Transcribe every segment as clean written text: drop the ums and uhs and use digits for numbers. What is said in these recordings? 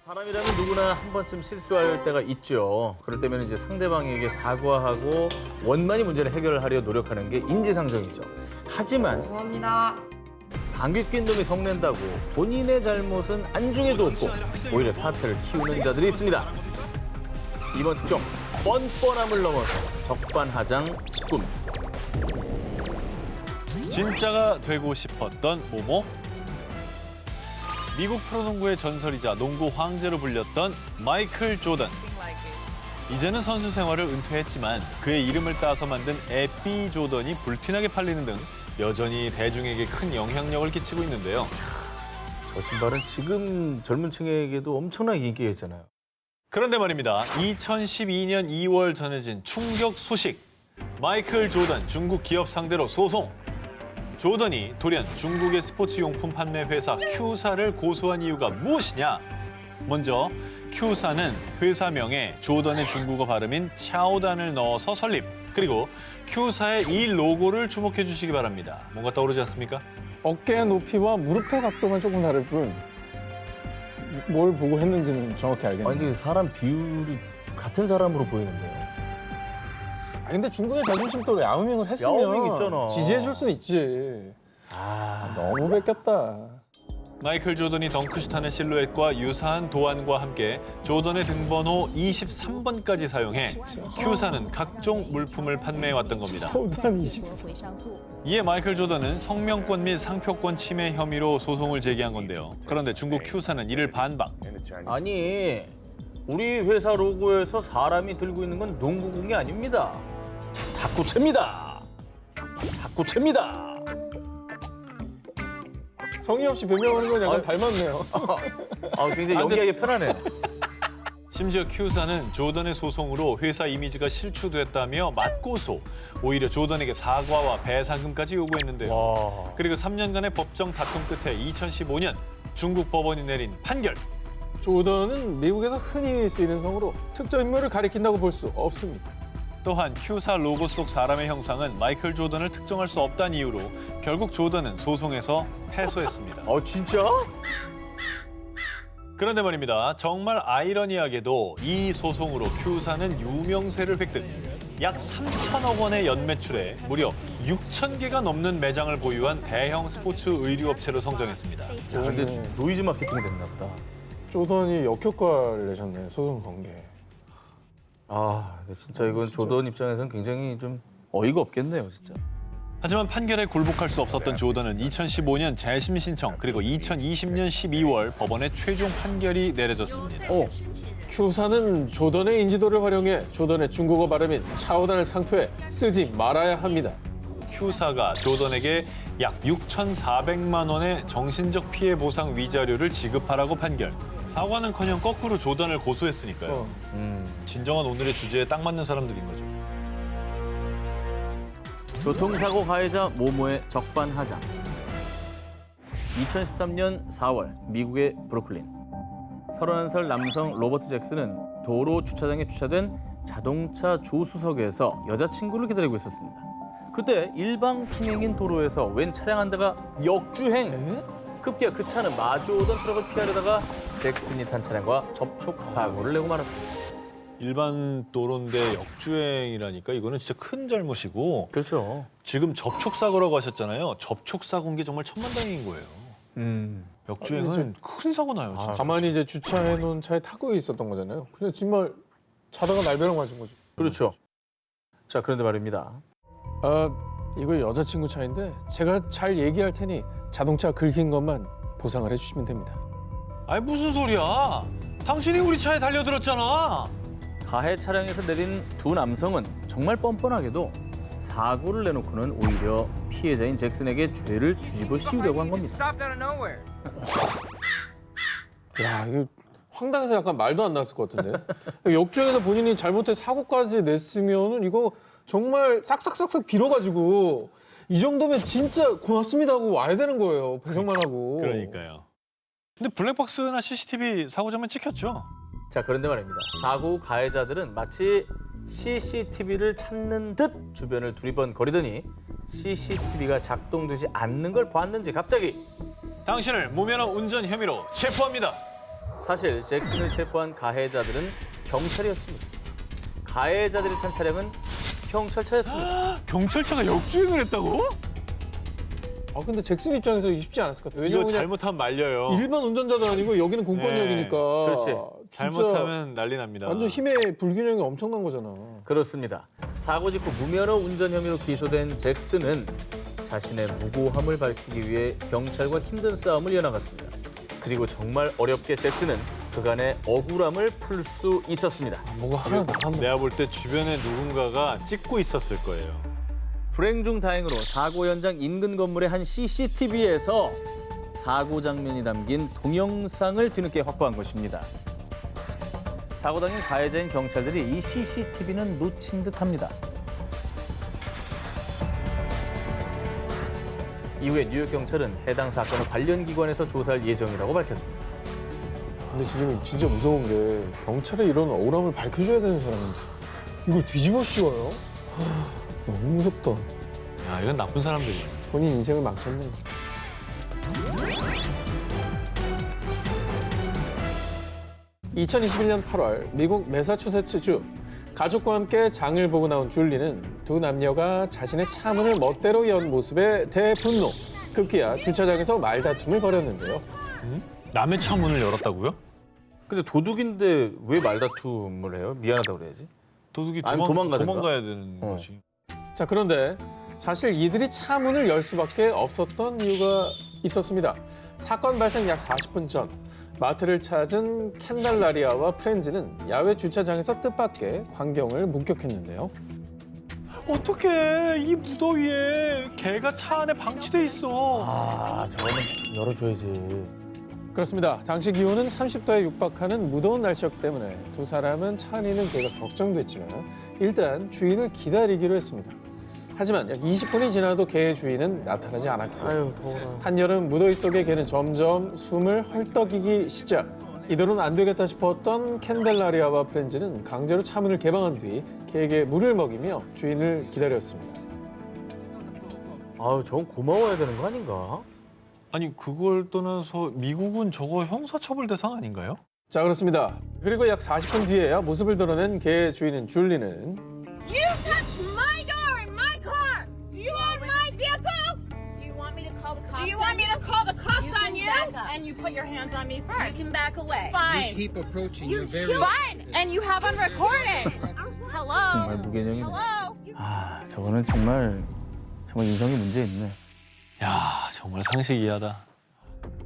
사람이라면 누구나 한 번쯤 실수할 때가 있죠. 그럴 때면 이제 상대방에게 사과하고 원만히 문제를 해결하려 노력하는 게 인지상정이죠. 하지만 죄송합니다. 방귀 낀 놈이 성낸다고 본인의 잘못은 안중에도 없고 오히려 사태를 키우는 자들이 있습니다. 이번 특종 뻔뻔함을 넘어서 적반하장 19입니다. 진짜가 되고 싶었던 모모? 미국 프로농구의 전설이자 농구 황제로 불렸던 마이클 조던. 이제는 선수 생활을 은퇴했지만 그의 이름을 따서 만든 에피 조던이 불티나게 팔리는 등 여전히 대중에게 큰 영향력을 끼치고 있는데요. 저 신발은 지금 젊은 층에게도 엄청나게 인기가 있잖아요. 그런데 말입니다. 2012년 2월 전해진 충격 소식. 마이클 조던 중국 기업 상대로 소송. 조던이 돌연 중국의 스포츠용품 판매 회사 큐사를 고소한 이유가 무엇이냐? 먼저 큐사는 회사명에 조던의 중국어 발음인 차오단을 넣어서 설립. 그리고 큐사의 이 로고를 주목해 주시기 바랍니다. 뭔가 떠오르지 않습니까? 어깨 높이와 무릎의 각도만 조금 다를 뿐 뭘 보고 했는지는 정확히 알겠네요. 아니 근데 사람 비율이 같은 사람으로 보이는데요. 근데 중국의 자존심 또 야오밍을 했으면 야오밍 있잖아. 지지해줄 수는 있지. 너무 뺏겼다. 마이클 조던이 덩크슛하는 실루엣과 유사한 도안과 함께 조던의 등번호 23번까지 사용해 큐사는 각종 물품을 판매해왔던 겁니다. 초단 24. 이에 마이클 조던은 성명권 및 상표권 침해 혐의로 소송을 제기한 건데요. 그런데 중국 큐사는 이를 반박. 아니 우리 회사 로고에서 사람이 들고 있는 건 농구공이 아닙니다. 탁구채입니다. 탁구채입니다. 성의 없이 변명하는 건 약간 닮았네요. 굉장히 연기하기 편하네. 심지어 큐사는 조던의 소송으로 회사 이미지가 실추됐다며 맞고소. 오히려 조던에게 사과와 배상금까지 요구했는데요. 와. 그리고 3년간의 법정 다툼 끝에 2015년 중국 법원이 내린 판결. 조던은 미국에서 흔히 쓰이는 성으로 특정 인물을 가리킨다고 볼 수 없습니다. 또한 큐사 로고 속 사람의 형상은 마이클 조던을 특정할 수 없다는 이유로 결국 조던은 소송에서 패소했습니다. 진짜? 그런데 말입니다. 정말 아이러니하게도 이 소송으로 큐사는 유명세를 획득. 약 3천억 원의 연매출에 무려 6천 개가 넘는 매장을 보유한 대형 스포츠 의류업체로 성장했습니다. 야, 근데 노이즈 마케팅이 됐나 보다. 조던이 역효과를 내셨네, 소송 관계. 근데 진짜 이건 조던 입장에서는 굉장히 좀 어이가 없겠네요, 진짜. 하지만 판결에 굴복할 수 없었던 조던은 2015년 재심 신청 그리고 2020년 12월 법원의 최종 판결이 내려졌습니다. 큐사는 조던의 인지도를 활용해 조던의 중국어 발음인 차오단을 상표에 쓰지 말아야 합니다. 큐사가 조던에게 약 6,400만 원의 정신적 피해 보상 위자료를 지급하라고 판결. 사과는커녕 거꾸로 조던을 고소했으니까요. 진정한 오늘의 주제에 딱 맞는 사람들인 거죠. 교통사고 가해자 모모의 적반하장. 2013년 4월 미국의 브루클린. 31살 남성 로버트 잭슨은 도로 주차장에 주차된 자동차 조수석에서 여자친구를 기다리고 있었습니다. 그때 일방통행인 도로에서 웬 차량 한 대가 역주행. 급기야 그 차는 마주오던 트럭을 피하려다가 잭슨이 탄 차량과 접촉 사고를 내고 말았습니다. 일반 도로인데 역주행이라니까 이거는 진짜 큰 잘못이고 그렇죠. 지금 접촉사고라고 하셨잖아요. 접촉사고인 게 정말 천만다행인 거예요. 역주행은 큰 사고 나요. 진짜. 가만히 이제 주차해 놓은 차에 타고 있었던 거잖아요. 그냥 정말 자다가 날벼락 맞은 거죠. 그렇죠. 자, 그런데 말입니다. 이거 여자친구 차인데 제가 잘 얘기할 테니 자동차 긁힌 것만 보상을 해주시면 됩니다. 아니 무슨 소리야? 당신이 우리 차에 달려들었잖아. 가해 차량에서 내린 두 남성은 정말 뻔뻔하게도 사고를 내놓고는 오히려 피해자인 잭슨에게 죄를 뒤집어 씌우려고 한 겁니다. 야, 이거 황당해서 약간 말도 안 나왔을 것 같은데. 역주행에서 본인이 잘못해서 사고까지 냈으면은 이거 정말 싹싹싹싹 빌어가지고 이 정도면 진짜 고맙습니다 하고 와야 되는 거예요. 배송만 하고. 그러니까요. 근데 블랙박스나 CCTV 사고 장면 찍혔죠? 자, 그런데 말입니다. 사고 후 가해자들은 마치 CCTV를 찾는 듯 주변을 두리번거리더니 CCTV가 작동되지 않는 걸 봤는지 갑자기 당신을 무면허 운전 혐의로 체포합니다. 사실 잭슨을 체포한 가해자들은 경찰이었습니다. 가해자들이 탄 차량은 경찰차였습니다. 경찰차가 역주행을 했다고? 아 근데 잭슨 입장에서 쉽지 않았을 것 같아요. 이거 왜냐면 잘못하면 말려요. 일반 운전자도 아니고 여기는 공권력이니까. 그렇지. 진짜 잘못하면 난리 납니다. 완전 힘의 불균형이 엄청난 거잖아. 그렇습니다. 사고 직후 무면허 운전 혐의로 기소된 잭슨은 자신의 무고함을 밝히기 위해 경찰과 힘든 싸움을 이어나갔습니다. 그리고 정말 어렵게 잭슨은 그간의 억울함을 풀 수 있었습니다. 뭐가 하나 나간 내가 볼 때 주변에 누군가가 찍고 있었을 거예요. 불행 중 다행으로 사고 현장 인근 건물의 한 CCTV에서 사고 장면이 담긴 동영상을 뒤늦게 확보한 것입니다. 사고 당일 가해자인 경찰들이 이 CCTV는 놓친 듯합니다. 이후에 뉴욕 경찰은 해당 사건을 관련 기관에서 조사할 예정이라고 밝혔습니다. 근데 지금 진짜 무서운 게 경찰에 이런 억울함을 밝혀줘야 되는 사람인데 이걸 뒤집어 씌워요? 너무 무섭다. 야, 이건 나쁜 사람들이야. 본인 인생을 망쳤네. 2021년 8월 미국 매사추세츠주 가족과 함께 장을 보고 나온 줄리는 두 남녀가 자신의 차 문을 멋대로 연 모습에 대분노. 급기야 주차장에서 말다툼을 벌였는데요. 남의 차 문을 열었다고요? 근데 도둑인데 왜 말다툼을 해요? 미안하다고 그래야지. 도둑이 아니, 도망가든가? 도망가야 되는 거지. 자, 그런데 사실 이들이 차 문을 열 수밖에 없었던 이유가 있었습니다. 사건 발생 약 40분 전 마트를 찾은 캔달라리아와 프렌즈는 야외 주차장에서 뜻밖의 광경을 목격했는데요. 어떡해, 이 무더위에 개가 차 안에 방치돼 있어. 아, 저거는 열어줘야지. 그렇습니다. 당시 기온은 30도에 육박하는 무더운 날씨였기 때문에 두 사람은 차 안에 있는 개가 걱정됐지만 일단 주인을 기다리기로 했습니다. 하지만 약 20분이 지나도 개의 주인은 나타나지 않았고 아유, 더워라. 한여름 무더위 속에 개는 점점 숨을 헐떡이기 시작. 이대로는 안 되겠다 싶었던 캔델라리아와 프렌즈는 강제로 차 문을 개방한 뒤 개에게 물을 먹이며 주인을 기다렸습니다. 아유, 저건 고마워야 되는 거 아닌가? 아니, 그걸 떠나서 미국은 저거 형사처벌 대상 아닌가요? 자, 그렇습니다. 그리고 약 40분 뒤에야 모습을 드러낸 개의 주인인 줄리는 You touched my door in my car. Do you own my vehicle? Do you want me to call the cops? Do you want me to call the cops You on can you? back up. And you put your hands on me You first. can back away. Fine. Keep approaching. You You're very. Fine. And you have on recording. Hello. 정말 무개념이네. Hello. 아, 저거는 정말 인성이 문제 있네. 야, 정말 상식 이하다.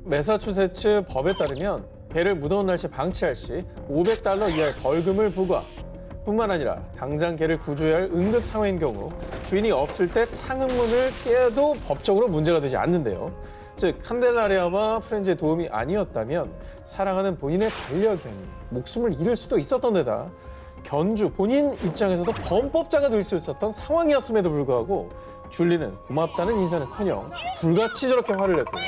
매사추세츠 법에 따르면 개를 무더운 날씨에 방치할 시 $500 이하의 벌금을 부과. 뿐만 아니라 당장 개를 구조해야 할 응급 상황인 경우 주인이 없을 때 창문을 깨도 법적으로 문제가 되지 않는데요. 즉 칸델라리아와 프렌즈의 도움이 아니었다면 사랑하는 본인의 반려견이 목숨을 잃을 수도 있었던 데다 견주 본인 입장에서도 범법자가 될 수 있었던 상황이었음에도 불구하고 줄리는 고맙다는 인사는커녕 불같이 저렇게 화를 냈고요.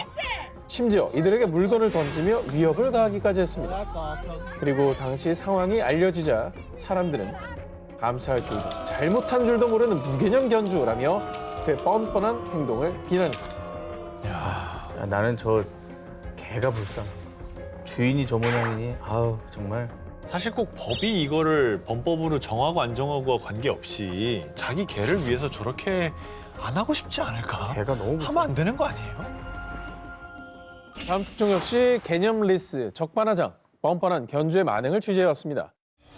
심지어 이들에게 물건을 던지며 위협을 가하기까지 했습니다. 그리고 당시 상황이 알려지자 사람들은 감사할 줄도 잘못한 줄도 모르는 무개념 견주라며 그의 뻔뻔한 행동을 비난했습니다. 야, 나는 저 개가 불쌍. 주인이 저 모양이니 아우 정말. 사실 꼭 법이 이거를 범법으로 정하고 안 정하고와 관계없이 자기 개를 위해서 저렇게 안 하고 싶지 않을까? 개가 너무 불쌍. 하면 안 되는 거 아니에요? 다음 특종 역시 개념 리스 적반하장 뻔뻔한 견주의 만행을 취재해왔습니다.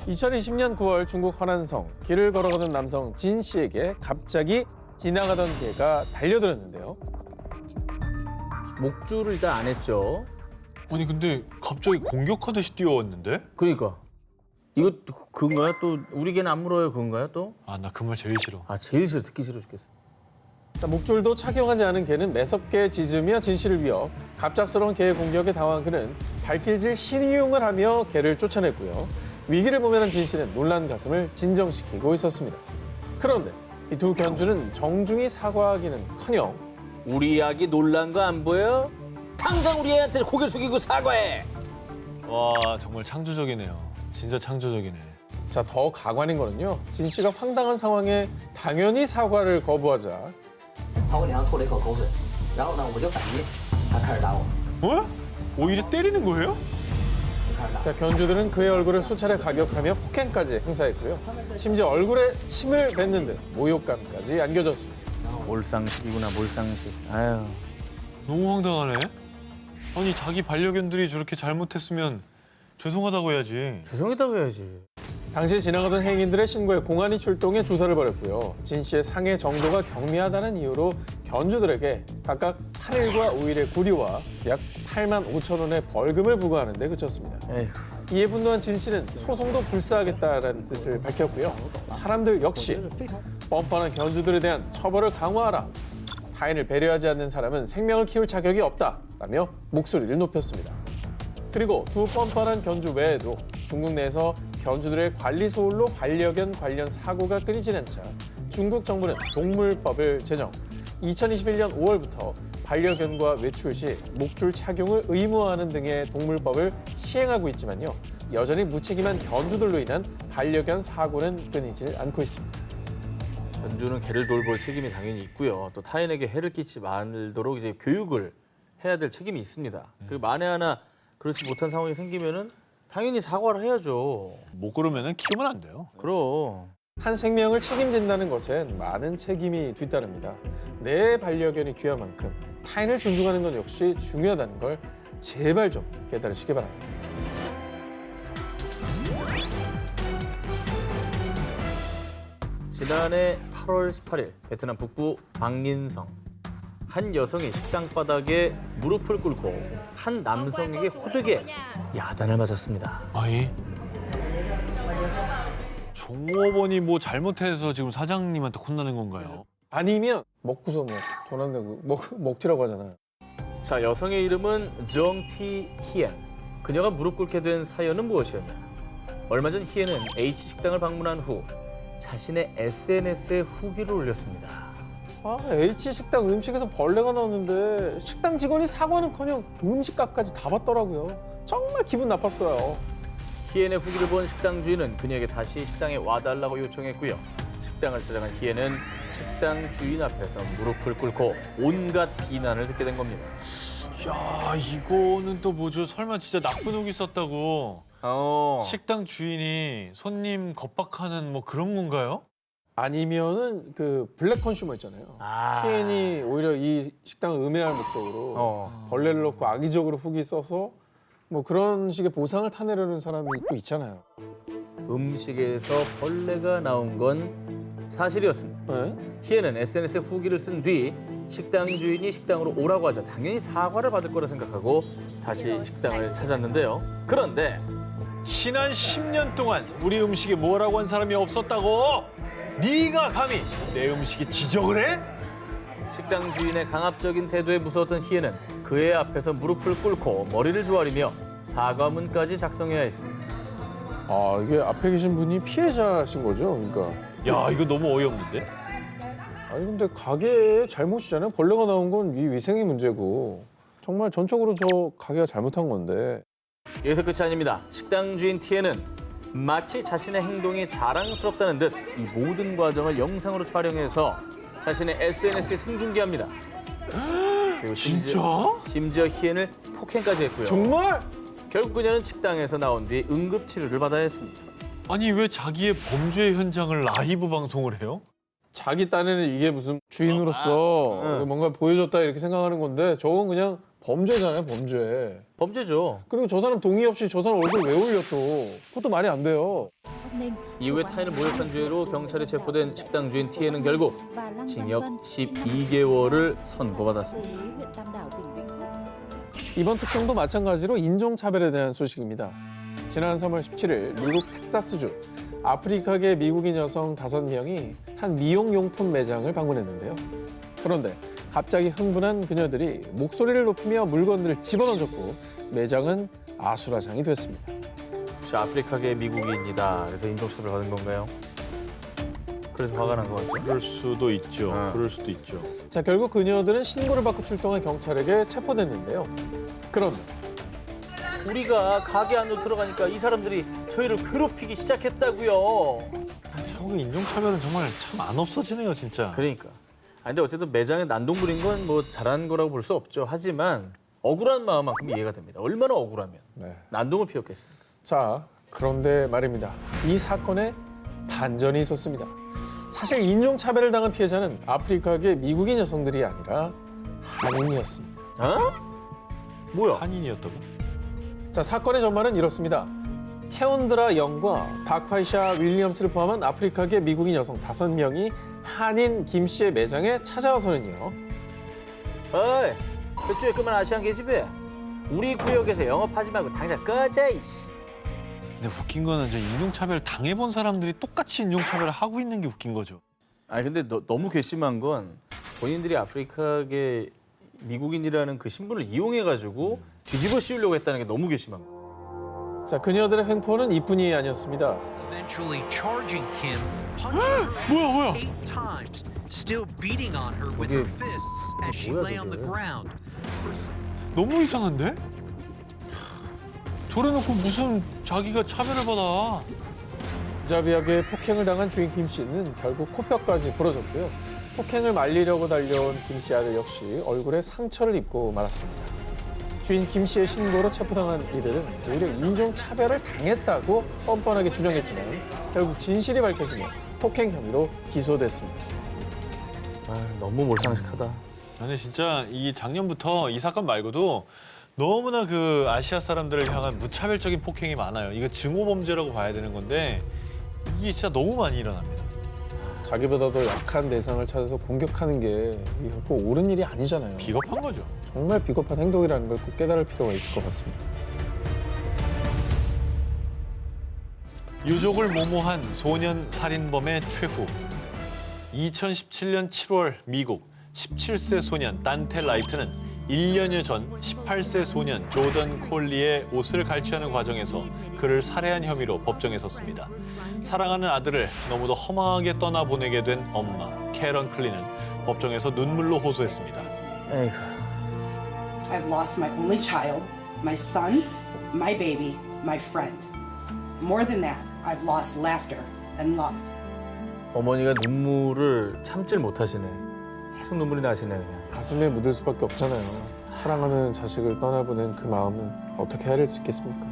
2020년 9월 중국 허난성 길을 걸어가던 남성 진 씨에게 갑자기 지나가던 개가 달려들었는데요. 목줄을 일단 안 했죠. 아니, 근데 갑자기 공격하듯이 뛰어왔는데? 그러니까 이거 그건가요? 또 우리 개는 안 물어요 그건가요 또? 아, 나 그 말 제일 싫어. 아 제일 싫어 듣기 싫어 죽겠어. 자, 목줄도 착용하지 않은 개는 매섭게 짖으며 진 씨를 위협. 갑작스러운 개의 공격에 당황한 그는 발길질 신용을 하며 개를 쫓아냈고요. 위기를 보면한 진 씨는 놀란 가슴을 진정시키고 있었습니다. 그런데 이 두 견주는 정중히 사과하기는커녕 우리 아기 놀란 거 안 보여? 당장 우리 애한테 고개 숙이고 사과해. 와, 정말 창조적이네요. 진짜 창조적이네. 자, 더 가관인 거는요. 진 씨가 황당한 상황에 당연히 사과를 거부하자 朝我脸上吐了一口口水，然后呢，我就反击，他开始打我。 어? 오히려 때리는 거예요? 자, 견주들은 그의 얼굴을 수차례 가격하며 폭행까지 행사했고요. 심지어 얼굴에 침을 뱉는 등 모욕감까지 안겨졌습니다. 몰상식이구나, 몰상식. 아유. 너무 황당하네. 아니 자기 반려견들이 저렇게 잘못했으면 죄송하다고 해야지. 죄송하다고 해야지. 당시 지나가던 행인들의 신고에 공안이 출동해 조사를 벌였고요. 진 씨의 상해 정도가 경미하다는 이유로 견주들에게 각각 8일과 5일의 구류와 약 8만 5천 원의 벌금을 부과하는 데 그쳤습니다. 에휴. 이에 분노한 진 씨는 소송도 불사하겠다라는 뜻을 밝혔고요. 사람들 역시 뻔뻔한 견주들에 대한 처벌을 강화하라. 타인을 배려하지 않는 사람은 생명을 키울 자격이 없다라며 목소리를 높였습니다. 그리고 두 뻔뻔한 견주 외에도 중국 내에서 견주들의 관리 소홀로 반려견 관련 사고가 끊이질 않자 중국 정부는 동물법을 제정. 2021년 5월부터 반려견과 외출 시 목줄 착용을 의무화하는 등의 동물법을 시행하고 있지만요. 여전히 무책임한 견주들로 인한 반려견 사고는 끊이질 않고 있습니다. 견주는 개를 돌볼 책임이 당연히 있고요. 또 타인에게 해를 끼치지 말도록 이제 교육을 해야 될 책임이 있습니다. 그리고 만에 하나 그렇지 못한 상황이 생기면은 당연히 사과를 해야죠. 못 그러면은 키우면 안 돼요. 그럼. 한 생명을 책임진다는 것엔 많은 책임이 뒤따릅니다. 내 반려견이 귀한 만큼 타인을 존중하는 것 역시 중요하다는 걸 제발 좀 깨달으시기 바랍니다. 지난해 8월 18일 베트남 북부 방린성 한 여성이 식당 바닥에 무릎을 꿇고 한 남성에게 호되게 야단을 맞았습니다. 아니 종업원이 뭐 잘못해서 지금 사장님한테 혼나는 건가요? 아니면 먹고서 뭐 돈 안 내고 먹튀라고 하잖아요. 자, 여성의 이름은 정티 히엔. 그녀가 무릎 꿇게 된 사연은 무엇이었냐? 얼마 전 히엔은 H 식당을 방문한 후 자신의 SNS에 후기를 올렸습니다. 아, H 식당 음식에서 벌레가 나왔는데 식당 직원이 사과는커녕 음식값까지 다 받더라고요. 정말 기분 나빴어요. 히엔의 후기를 본 식당 주인은 그녀에게 다시 식당에 와달라고 요청했고요. 식당을 찾아간 히엔은 식당 주인 앞에서 무릎을 꿇고 온갖 비난을 듣게 된 겁니다. 야 이거는 또 뭐죠? 설마 진짜 나쁜 옥이 있었다고 식당 주인이 손님 겁박하는 뭐 그런 건가요? 아니면은 그 블랙 컨슈머 있잖아요. 히엔이 오히려 이 식당을 음해할 목적으로 벌레를 넣고 악의적으로 후기 써서 뭐 그런 식의 보상을 타내려는 사람이 또 있잖아요. 음식에서 벌레가 나온 건 사실이었습니다. 네? 히엔은 SNS에 후기를 쓴 뒤 식당 주인이 식당으로 오라고 하자 당연히 사과를 받을 거라 생각하고 다시 식당을 찾았는데요. 그런데 지난 10년 동안 우리 음식에 뭐라고 한 사람이 없었다고? 네가 감히 내 음식에 지적을 해? 식당 주인의 강압적인 태도에 무서웠던 히엔은 그의 앞에서 무릎을 꿇고 머리를 조아리며 사과문까지 작성해야 했습니다. 아, 이게 앞에 계신 분이 피해자신 거죠? 그러니까. 야 이거 너무 어이없는데? 아니 근데 가게의 잘못이잖아요. 벌레가 나온 건 이 위생의 문제고 정말 전적으로 저 가게가 잘못한 건데. 여기서 끝이 아닙니다. 식당 주인 티엔은 마치 자신의 행동이 자랑스럽다는 듯 이 모든 과정을 영상으로 촬영해서 자신의 SNS에 생중계합니다. 그리고 심지어 히엔을 폭행까지 했고요. 정말? 결국 그녀는 식당에서 나온 뒤 응급치료를 받아야 했습니다. 아니 왜 자기의 범죄 현장을 라이브 방송을 해요? 자기 딴에는 이게 무슨 주인으로서 뭔가 보여줬다 이렇게 생각하는 건데 저건 그냥 범죄잖아요, 범죄. 범죄죠. 그리고 저 사람 동의 없이 저 사람 얼굴 왜 올려 또. 그것도 말이 안 돼요. 이후에 타인을 모욕한 죄로 경찰에 체포된 식당 주인 티엔은 결국 징역 12개월을 선고받았습니다. 이번 특종도 마찬가지로 인종차별에 대한 소식입니다. 지난 3월 17일 미국 텍사스주 아프리카계 미국인 여성 5명이 한 미용용품 매장을 방문했는데요. 그런데 갑자기 흥분한 그녀들이 목소리를 높이며 물건들을 집어던졌고 매장은 아수라장이 됐습니다. 혹시 아프리카계 미국인이다. 그래서 인종차별 받은 건가요? 그래서 화가 난 거죠? 그럴 수도 있죠. 그럴 수도 있죠. 자, 결국 그녀들은 신고를 받고 출동한 경찰에게 체포됐는데요. 그런데 우리가 가게 안으로 들어가니까 이 사람들이 저희를 괴롭히기 시작했다고요. 한국의 인종차별은 정말 참 안 없어지네요, 진짜. 그러니까. 근데 어쨌든 매장에 난동 부린 건 뭐 잘한 거라고 볼 수 없죠. 하지만 억울한 마음만큼 이해가 됩니다. 얼마나 억울하면 네. 난동을 피웠겠습니까? 자, 그런데 말입니다. 이 사건에 반전이 있었습니다. 사실 인종차별을 당한 피해자는 아프리카계 미국인 여성들이 아니라 한인이었습니다. 어? 뭐야? 한인이었다고? 자, 사건의 전말은 이렇습니다. 케온드라 영과 다콰이샤 윌리엄스를 포함한 아프리카계 미국인 여성 5명이 한인 김 씨의 매장에 찾아와서는요. 어이, 그쪽에 그만 아시안 계집애. 우리 구역에서 영업하지 말고 당장 꺼져, 이씨. 근데 웃긴 거는 이제 인종차별 당해본 사람들이 똑같이 인종차별을 하고 있는 게 웃긴 거죠. 아니 근데 너무 괘씸한 건 본인들이 아프리카계 미국인이라는 그 신분을 이용해가지고 뒤집어 씌우려고 했다는 게 너무 괘씸한 거예요. 자, 그녀들의 횡포는 이뿐이 아니었습니다. eventually charging Kim, punching her 뭐야? 8 times, still beating on her with her fists as she lay on the ground. 너무 이상한데? 저래놓고 무슨 자기가 차별을 받아. 무자비하게 폭행을 당한 주인 김 씨는 결국 코뼈까지 부러졌고요. 폭행을 말리려고 달려온 김 씨 아들 역시 얼굴에 상처를 입고 말았습니다. 주인 김 씨의 신고로 체포당한 이들은 오히려 인종차별을 당했다고 뻔뻔하게 주장했지만 결국 진실이 밝혀지며 폭행 혐의로 기소됐습니다. 아, 너무 몰상식하다. 아니 진짜 이 작년부터 이 사건 말고도 너무나 그 아시아 사람들을 향한 무차별적인 폭행이 많아요. 이거 증오범죄라고 봐야 되는 건데 이게 진짜 너무 많이 일어납니다. 자기보다 더 약한 대상을 찾아서 공격하는 게 이게 꼭 옳은 일이 아니잖아요. 비겁한 거죠. 정말 비겁한 행동이라는 걸 꼭 깨달을 필요가 있을 것 같습니다. 유족을 모모한 소년 살인범의 최후. 2017년 7월 미국 17세 소년 단테 라이트는 1년여 전 18세 소년 조던 콜리의 옷을 갈취하는 과정에서 그를 살해한 혐의로 법정에 섰습니다. 사랑하는 아들을 너무도 허망하게 떠나보내게 된 엄마 캐런 클리는 법정에서 눈물로 호소했습니다. 에이구. I've lost my only child, my son, my baby, my friend. More than that, I've lost laughter and love. 어머니가 눈물을 참질 못하시네. 계속 눈물이 나시네 그냥. 가슴에 묻을 수밖에 없잖아요. 사랑하는 자식을 떠나보낸 그 마음은 어떻게 헤아릴 수 있겠습니까?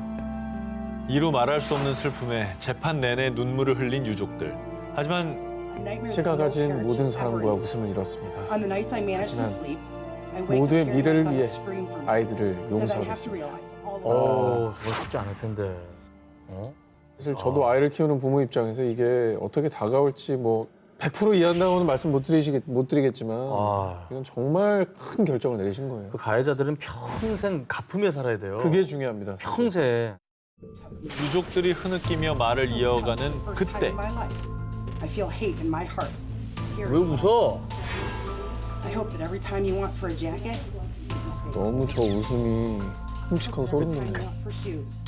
이루 말할 수 없는 슬픔에 재판 내내 눈물을 흘린 유족들. 하지만 제가 가진 모든 사랑과 웃음을 잃었습니다. On the nights I managed to 하지만 sleep, I wake up 모두의 hearing 미래를 my son 위해 scream for me. 아이들을 Says I have to 용서하겠습니다. realize all the 그건 쉽지 않을 텐데. 어? 사실 저도 아이를 키우는 부모 입장에서 이게 어떻게 다가올지 뭐 100% 이해한다고는 말씀 못 드리겠지만 아, 이건 정말 큰 결정을 내리신 거예요. 그 가해자들은 평생 가품에 살아야 돼요. 그게 중요합니다. 평생. 유족들이 흐느끼며 말을 이어가는 first time 그때 in my life. I feel hate in my heart. Here 왜 웃어? I hope that every time you want for a jacket, you say, 너무 저 웃음이 끔찍하고 소름 every time 돋네요. you want for shoes.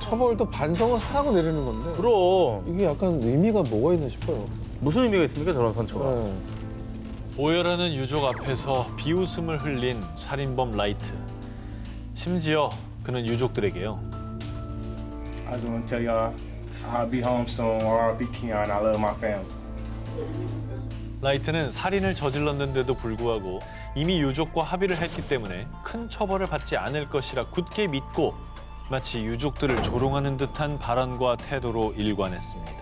처벌도 반성을 하라고 내리는 건데 그럼 이게 약간 의미가 뭐가 있나 싶어요. 무슨 의미가 있습니까 저런 선처가? 네. 오열하는 유족 앞에서 비웃음을 흘린 살인범 라이트. 심지어 그는 유족들에게요. I just want to tell y'all I'll be home soon. R.I.P. Keon. I love my family. 라이트는 살인을 저질렀는데도 불구하고 이미 유족과 합의를 했기 때문에 큰 처벌을 받지 않을 것이라 굳게 믿고 마치 유족들을 조롱하는 듯한 발언과 태도로 일관했습니다.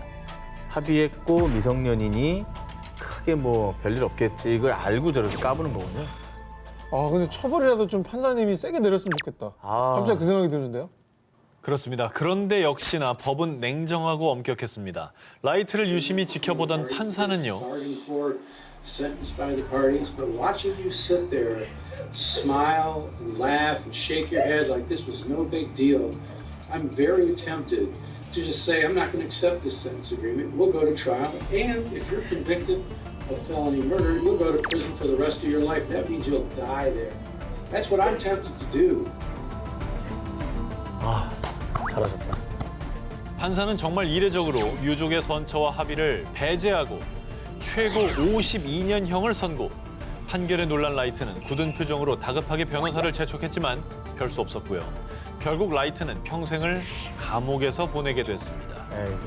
합의했고 미성년이니 크게 뭐 별일 없겠지 이걸 알고 저렇게 까부는 거군요. 아 근데 처벌이라도 좀 판사님이 세게 내렸으면 좋겠다. 아. 갑자기 그 생각이 드는데요. 그렇습니다. 그런데 역시나 법은 냉정하고 엄격했습니다. 라이트를 유심히 지켜보던 판사는요. Bargained for, sentenced by the parties, but watching you sit there, smile, and laugh, and shake your head like this was no big deal, I'm very tempted to just say, I'm not going to accept this sentence agreement. We'll go to trial, and if you're convicted of felony murder, you'll go to prison for the rest of your life. That means you'll die there. That's what I'm tempted to do. 잘하셨다. 판사는 정말 이례적으로 유족의 선처와 합의를 배제하고 최고 52년형을 선고. 판결에 놀란 라이트는 굳은 표정으로 다급하게 변호사를 재촉했지만 별 수 없었고요. 결국 라이트는 평생을 감옥에서 보내게 됐습니다. 에이구.